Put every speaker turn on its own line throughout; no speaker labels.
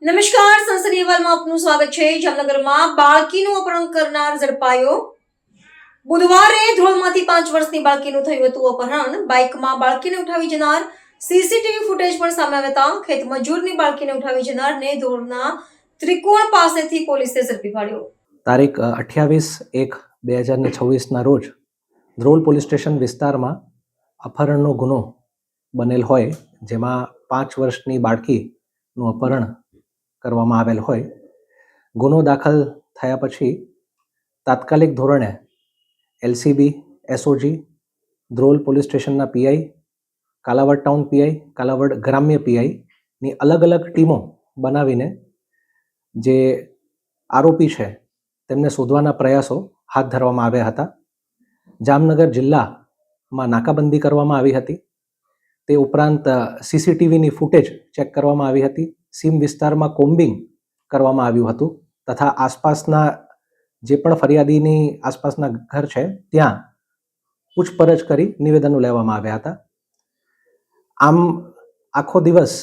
નમસ્કાર, સંસદીય અહેવાલમાં આપનું સ્વાગત છે. જામનગરમાં બાળકીનું અપહરણ કરનાર ઝડપાયો. બુધવારે ધ્રોલમાંથી 5 વર્ષની બાળકીનું થયું હતું અપહરણ. બાઇકમાં બાળકીને ઉઠાવી જનાર સીસીટીવી ફૂટેજ પણ સામે આવ્યા હતા. ખેતમજૂરની બાળકીને ઉઠાવી જનારને ધ્રોલના ત્રિકોણ પાસેથી પોલીસે ઝડપી પાડ્યો.
તારીખ 28/1/2026ના રોજ ધ્રોલ પોલીસ સ્ટેશન વિસ્તારમાં અપહરણનો ગુનો બનેલ હોય, જેમાં 5 વર્ષની બાળકીનું અપહરણ કરવામાં આવેલ હોય. ગુનો દાખલ થયા પછી તાત્કાલિક ધોરણે એલસીબી, એસઓજી, ધ્રોલ પોલીસ સ્ટેશનના PI, Kalavad town PI, Kalavad ગ્રામ્ય પીઆઈની અલગ અલગ ટીમો બનાવીને જે આરોપી છે તેમને શોધવાના પ્રયાસો હાથ ધરવામાં આવ્યા હતા. જામનગર જિલ્લામાં નાકાબંધી કરવામાં આવી હતી. તે ઉપરાંત સીસીટીવીની ફૂટેજ ચેક કરવામાં આવી હતી. સીમ વિસ્તારમાં કોમ્બિંગ કરવામાં આવ્યું હતું તથા આસપાસના જે પણ ફરિયાદીની આસપાસના ઘર છે ત્યાં પૂછપરછ કરી નિવેદનો લેવામાં આવ્યા હતા. આમ આખો દિવસ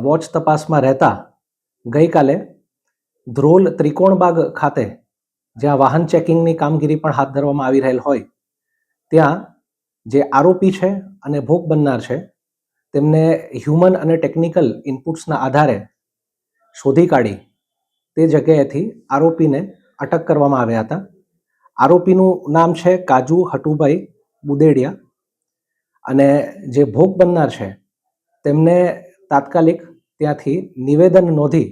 વોચ તપાસમાં રહેતા ગઈકાલે ધ્રોલ ત્રિકોણબાગ ખાતે જ્યાં વાહન ચેકિંગની કામગીરી પણ હાથ ધરવામાં આવી રહેલ હોય, ત્યાં જે આરોપી છે અને ભોગ બનનાર છે તેમને હ્યુમન અને ટેકનિકલ ઇનપુટ્સના આધારે શોધી કાઢી તે જગ્યાએથી આરોપીને અટક કરવામાં આવ્યા હતા. આરોપીનું નામ છે કાજુ હટુભાઈ બુદેડિયા અને જે ભોગ બનનાર છે તેમને તાત્કાલિક ત્યાંથી નિવેદન નોંધી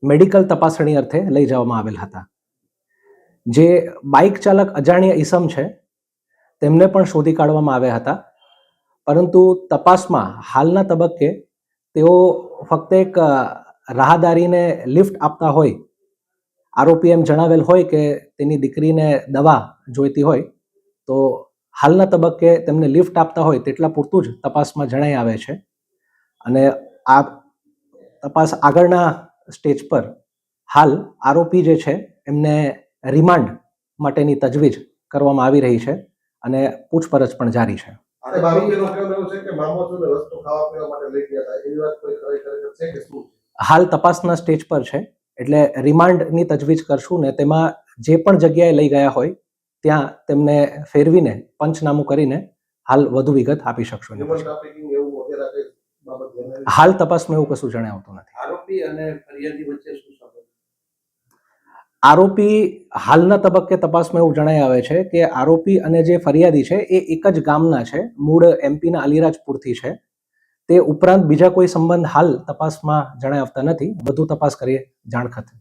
મેડિકલ તપાસણી અર્થે લઈ જવામાં આવેલ હતા. જે બાઇક ચાલક અજાણ્યા ઈસમ છે તેમને પણ શોધી કાઢવામાં આવ્યા હતા, પરંતુ તપાસમાં હાલના તબક્કે તેઓ ફક્ત એક રાહદારીને લિફ્ટ આપતા હોય, આરોપી એમ જણાવેલ હોય કે તેની દીકરીને દવા જોઈતી હોય, તો હાલના તબક્કે તેમને લિફ્ટ આપતા હોય તેટલા પૂરતું જ તપાસમાં જણાઈ આવે છે. અને આ તપાસ આગળના સ્ટેજ પર હાલ આરોપી જે છે એમને રિમાન્ડ માટેની તજવીજ કરવામાં આવી રહી છે અને પૂછપરછ પણ જારી છે. હાલ તપાસના સ્ટેજ પર છે, એટલે રિમાન્ડની તજવીજ કરશું ને તેમાં જે પણ જગ્યાએ લઈ ગયા હોય ત્યાં તેમને ફેરવીને પંચનામું કરીને હાલ વધુ વિગત આપી શકશું. હાલ તપાસમાં એવું કશું જણાવતું નથી.
આરોપી અને ફરિયાદી વચ્ચે શું સંબંધ?
આરોપી હાલના તબક્કે તપાસમાં એવું જણાઈ આવે છે કે આરોપી અને જે ફરિયાદી છે એ એક જ ગામના છે, મૂળ એમપીના અલીરાજપુરથી છે. તે ઉપરાંત બીજા કોઈ સંબંધ હાલ તપાસમાં જણાઈ આવતા નથી. વધુ તપાસ કરીએ જાણ ખાતે.